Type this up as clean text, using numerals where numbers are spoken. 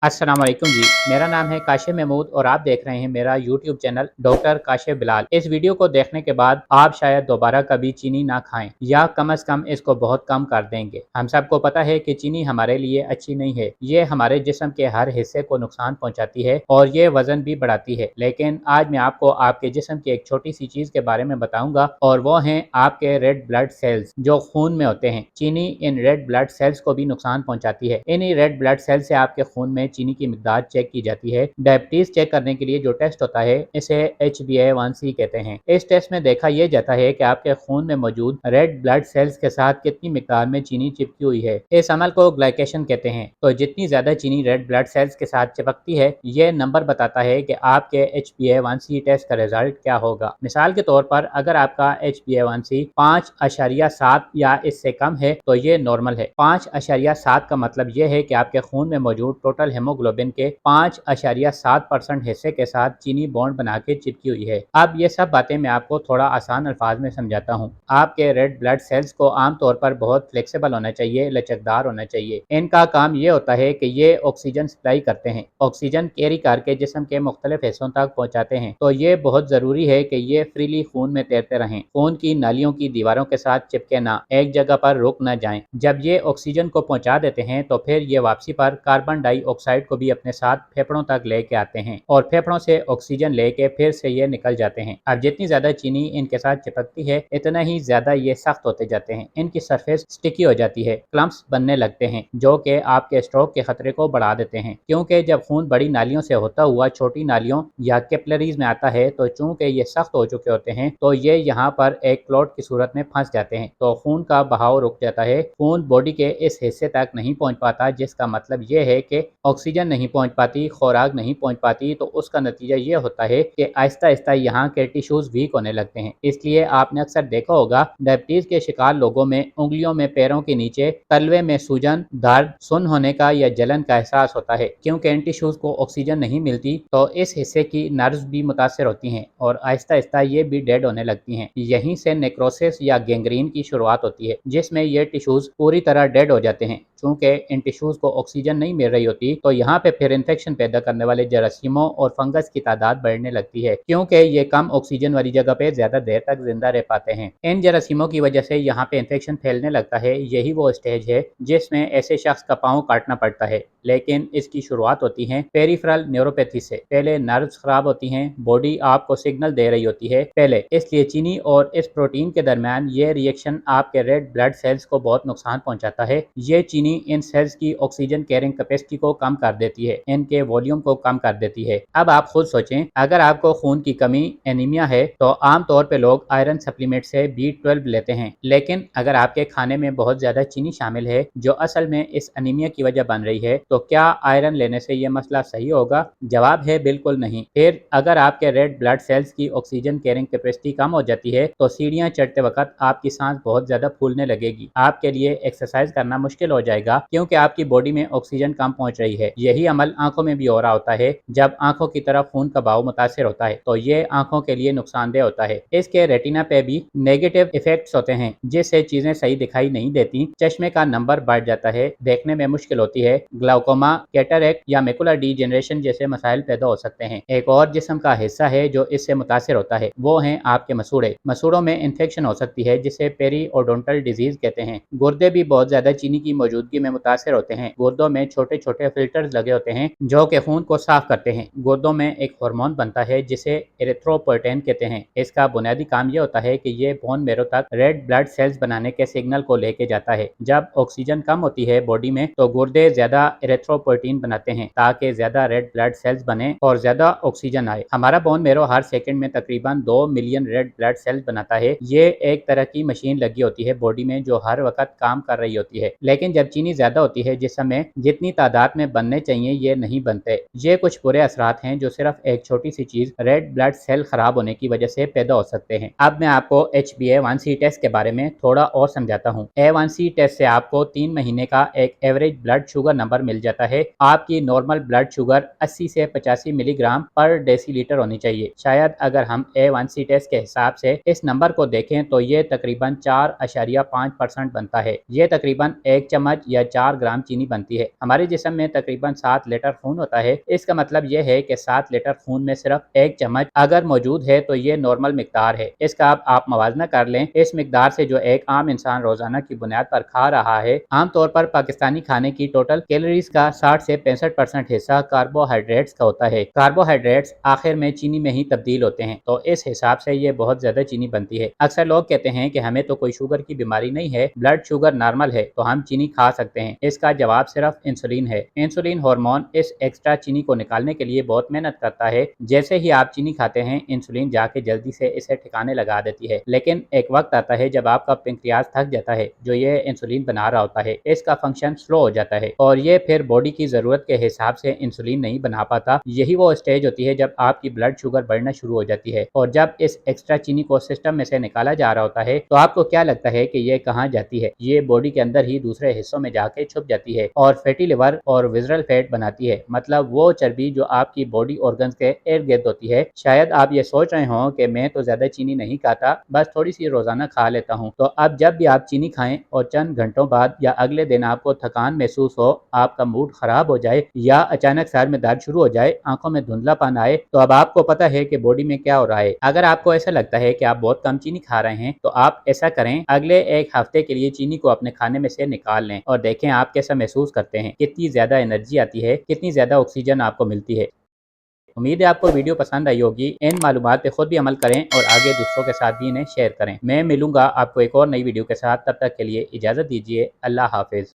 अस्सलाम वालेकुम जी। मेरा नाम है काशिफ महमूद और आप देख रहे हैं मेरा YouTube channel doctor Kashif Bilal. इस वीडियो को देखने के बाद आप शायद दोबारा कभी चीनी ना खाएं या कम से कम इसको बहुत कम कर देंगे। हम सबको पता है कि चीनी हमारे लिए अच्छी नहीं है, ये हमारे जिस्म के हर हिस्से को नुकसान पहुंचाती है और ये वजन भी बढ़ाती है। लेकिन आज मैं आपको आपके जिस्म की एक छोटी सी चीज के बारे में बताऊंगा और वो हैं आपके रेड ब्लड सेल्स जो खून में होते हैं। चीनी इन रेड ब्लड सेल्स को भी नुकसान पहुंचाती है। इन्हीं रेड ब्लड सेल से आपके खून में चीनी की मिकदार चेक की जाती है। डायबिटीज चेक करने के लिए जो टेस्ट होता है इसे HbA1c कहते हैं। इस टेस्ट में देखा यह जाता है कि आपके खून में मौजूद रेड ब्लड सेल्स के साथ कितनी मिकदार में चीनी चिपकी हुई है। इस अमल को ग्लाइकेशन कहते हैं। तो जितनी ज्यादा चीनी रेड ब्लड सेल्स के साथ चिपकती है, यह नंबर बताता है कि आपके HbA1c टेस्ट का रिजल्ट क्या होगा। मिसाल के तौर पर अगर आपका HbA1c 5.7 या इससे कम है तो ये नॉर्मल है। 5.7 का मतलब यह है कि आपके खून में मौजूद टोटल हेमोग्लोबिन के 5.7% हिस्से के साथ चीनी बॉन्ड बना के चिपकी हुई है। अब ये सब बातें मैं आपको थोड़ा आसान अल्फाज में समझाता हूँ। आपके रेड ब्लड सेल्स को आमतौर पर बहुत फ्लेक्सिबल होना चाहिए, लचकदार होना चाहिए। इनका काम ये होता है कि ये ऑक्सीजन सप्लाई करते हैं, ऑक्सीजन कैरी करके जिस्म के मुख्तलिफ हिस्सों तक पहुँचाते हैं। तो ये बहुत ज़रूरी है कि ये फ्रीली खून में तैरते रहें, खून की नालियों की दीवारों के साथ चिपके ना, एक जगह पर रुक ना जाएं। जब ये ऑक्सीजन को पहुंचा देते हैं तो फिर ये वापसी पर कार्बन डाइऑक्साइड को भी अपने साथ फेफड़ों तक लेके आते हैं और फेफड़ों से ऑक्सीजन लेके फिर से ये निकल जाते हैं। अब जितनी ज्यादा चीनी इनके साथ चिपकती है इतना ही ज्यादा ये सख्त होते जाते हैं। इनकी सरफेस स्टिकी हो जाती है, क्लम्प्स बनने लगते हैं जो कि आपके स्ट्रोक के खतरे को बढ़ा देते हैं। क्योंकि जब खून बड़ी नालियों से होता हुआ छोटी नालियों या कैपिलरीज में आता है तो चूंकि ये सख्त हो चुके होते हैं तो ये यहाँ पर एक क्लॉट की सूरत में फंस जाते हैं। तो खून का बहाव रुक जाता है, खून बॉडी के इस हिस्से तक नहीं पहुंच पाता, जिसका मतलब ये है कि ऑक्सीजन नहीं पहुंच पाती, खुराक नहीं पहुंच पाती। तो उसका नतीजा ये होता है कि आहिस्ता आहिस्ता यहाँ के टिश्यूज वीक होने लगते हैं। इसलिए आपने अक्सर देखा होगा डायबिटीज के शिकार लोगों में उंगलियों में, पैरों के नीचे, तलवे में सूजन, दर्द, सुन्न होने का या जलन का एहसास होता है। क्योंकि इन टिश्यूज को ऑक्सीजन नहीं मिलती तो इस हिस्से की नर्व्स भी मुतासर होती हैं और आहिस्ता आहिस्ता ये भी डेड होने लगती हैं। यहीं से नेक्रोसिस या गैंग्रीन की शुरुआत होती है, जिसमें ये टिश्यूज पूरी तरह डेड हो जाते हैं। चूंकि इन टिश्यूज को ऑक्सीजन नहीं मिल रही होती तो यहाँ पे फिर इन्फेक्शन पैदा करने वाले जरासीमों और फंगस की तादाद बढ़ने लगती है, क्योंकि ये कम ऑक्सीजन वाली जगह पे ज्यादा देर तक जिंदा रह पाते हैं। इन जरासीमों की वजह से यहाँ पे इन्फेक्शन फैलने लगता है। यही वो स्टेज है जिसमें ऐसे शख्स का पाँव काटना पड़ता है। लेकिन इसकी शुरुआत होती है पेरिफेरल न्यूरोपैथी से। पहले नर्व्स खराब होती हैं, बॉडी आपको सिग्नल दे रही होती है पहले, इसलिए चीनी और इस प्रोटीन के दरमियान ये रिएक्शन आपके रेड ब्लड सेल्स को बहुत नुकसान पहुंचाता है। ये चीनी इन सेल्स की ऑक्सीजन कैरिंग कैपेसिटी को कम कर देती है, इनके वॉल्यूम को कम कर देती है। अब आप खुद सोचें, अगर आपको खून की कमी एनीमिया है तो आमतौर पे लोग आयरन सप्लीमेंट से B12 लेते हैं। लेकिन अगर आपके खाने में बहुत ज्यादा चीनी शामिल है जो असल में इस एनीमिया की वजह बन रही है, तो क्या आयरन लेने से ये मसला सही होगा? जवाब है बिल्कुल नहीं। फिर अगर आपके रेड ब्लड सेल्स की ऑक्सीजन कैरिंग कैपेसिटी कम हो जाती है तो सीढ़ियां चढ़ते वक्त आपकी सांस बहुत ज्यादा फूलने लगेगी, आपके लिए एक्सरसाइज करना मुश्किल हो जाएगा क्योंकि आपकी बॉडी में ऑक्सीजन कम पहुंच रही है। यही अमल आंखों में भी हो रहा होता है। जब आंखों की तरफ खून का बहाव मुतासिर होता है तो ये आंखों के लिए नुकसानदेह होता है। इसके रेटिना पे भी नेगेटिव इफेक्ट्स होते हैं जिससे चीजें सही दिखाई नहीं देती, चश्मे का नंबर बढ़ जाता है, देखने में मुश्किल होती है, ग्लाउकोमा, कैटरेक्ट या मैकुलर डीजेनरेशन जैसे मसाइल पैदा हो सकते हैं। एक और जिस्म का हिस्सा है जो इससे मुतासिर होता है, वो हैं आपके मसूड़े। मसूड़ों में इन्फेक्शन हो सकती है जिसे पेरीओडोंटल डिजीज कहते हैं। गुर्दे भी बहुत ज्यादा चीनी की मौजूदगी में मुतासिर होते हैं। गुर्दों में छोटे छोटे फिल्टर्स लगे होते हैं जो कि खून को साफ करते हैं। गुर्दों में एक हार्मोन बनता है जिसे एरिथ्रोपोएटिन कहते हैं। इसका बुनियादी काम यह होता है कि ये बोन मेरो तक रेड ब्लड सेल्स बनाने के सिग्नल को लेके जाता है। जब ऑक्सीजन कम होती है बॉडी में तो गुर्दे ज्यादा एरिथ्रोपोएटिन बनाते हैं ताकि ज्यादा रेड ब्लड सेल्स बने और ज्यादा ऑक्सीजन आए। हमारा बोन मेरो हर सेकंड में तकरीबन 2 मिलियन रेड ब्लड सेल्स बनाता है। ये एक तरह की मशीन लगी होती है बॉडी में जो हर वक्त काम कर रही होती है। लेकिन जब चीनी ज्यादा होती है जिसम में जितनी तादाद में बनने चाहिए ये नहीं बनते। ये कुछ बुरे असरात हैं जो सिर्फ एक छोटी सी चीज रेड ब्लड सेल खराब होने की वजह से पैदा हो सकते हैं। अब मैं आपको HbA1c टेस्ट के बारे में थोड़ा और समझाता हूँ। A1c टेस्ट से आपको 3 महीने का एक एवरेज ब्लड शुगर नंबर मिल जाता है। आपकी नॉर्मल ब्लड शुगर 80 से 85 मिलीग्राम पर डेसीलीटर होनी चाहिए। शायद अगर हम A1c टेस्ट के हिसाब से इस नंबर को देखें तो ये तकरीबन 4.5% बनता है। ये तकरीबन 1 चम्मच या 4 ग्राम चीनी बनती है। हमारे जिस्म में तकरीबन 7 लीटर खून होता है। इसका मतलब यह है कि 7 लीटर खून में सिर्फ 1 चम्मच अगर मौजूद है तो ये नॉर्मल मिकदार है। इसका अब आप मवाजना कर लें इस मिकदार से जो एक आम इंसान रोजाना की बुनियाद पर खा रहा है। आमतौर पर पाकिस्तानी खाने की टोटल कैलोरीज का 60 से 65% हिस्सा कार्बोहाइड्रेट्स का होता है। कार्बोहाइड्रेट्स आखिर में चीनी में ही तब्दील होते हैं, तो इस हिसाब से ये बहुत ज्यादा चीनी बनती है। अक्सर लोग कहते हैं कि हमें तो कोई शुगर की बीमारी नहीं है, ब्लड शुगर नॉर्मल है, तो हम चीनी खा सकते हैं। इसका जवाब सिर्फ इंसुलिन है। इंसुलिन हार्मोन इस एक्स्ट्रा चीनी को निकालने के लिए बहुत मेहनत करता है। जैसे ही आप चीनी खाते हैं इंसुलिन जाके जल्दी से इसे ठिकाने लगा देती है, लेकिन एक वक्त आता है जब आपका पेंक्रियाज थक जाता है जो ये इंसुलिन बना रहा होता है। इसका फंक्शन स्लो हो जाता है और ये फिर बॉडी की जरूरत के हिसाब से इंसुलिन नहीं बना पाता। यही वो स्टेज होती है जब आपकी ब्लड शुगर बढ़ना शुरू हो जाती है। और जब इस एक्स्ट्रा चीनी को सिस्टम में से निकाला जा रहा होता है तो आपको क्या लगता है कि ये कहाँ जाती है? ये बॉडी के अंदर ही दूसरे हिस्सों में जाके छुप जाती है और फैटी लिवर और विजरल फैट बनाती है। मतलब वो चर्बी जो आपकी बॉडी ऑर्गन्स के इर्द गिर्द होती है। शायद आप ये सोच रहे हो कि मैं तो ज्यादा चीनी नहीं खाता, बस थोड़ी सी रोजाना खा लेता हूँ। तो अब जब भी आप चीनी खाएं और चंद घंटों बाद या अगले दिन आपको थकान महसूस हो, आपका मूड खराब हो जाए या अचानक सर में दर्द शुरू हो जाए, आंखों में धुंधलापन आए, तो अब आपको पता है कि बॉडी में क्या हो रहा है। अगर आपको ऐसा लगता है कि आप बहुत कम चीनी खा रहे हैं तो आप ऐसा करें, अगले एक हफ्ते के लिए चीनी को अपने खाने में से निकाल लें और देखें आप कैसा महसूस करते हैं, कितनी ज्यादा एनर्जी आती है, कितनी ज्यादा ऑक्सीजन आपको मिलती है। उम्मीद है आपको वीडियो पसंद आई होगी। इन मालूमात पे खुद भी अमल करें और आगे दूसरों के साथ भी इन्हें शेयर करें। मैं मिलूंगा आपको एक और नई वीडियो के साथ, तब तक के लिए इजाज़त दीजिए। अल्लाह हाफिज़।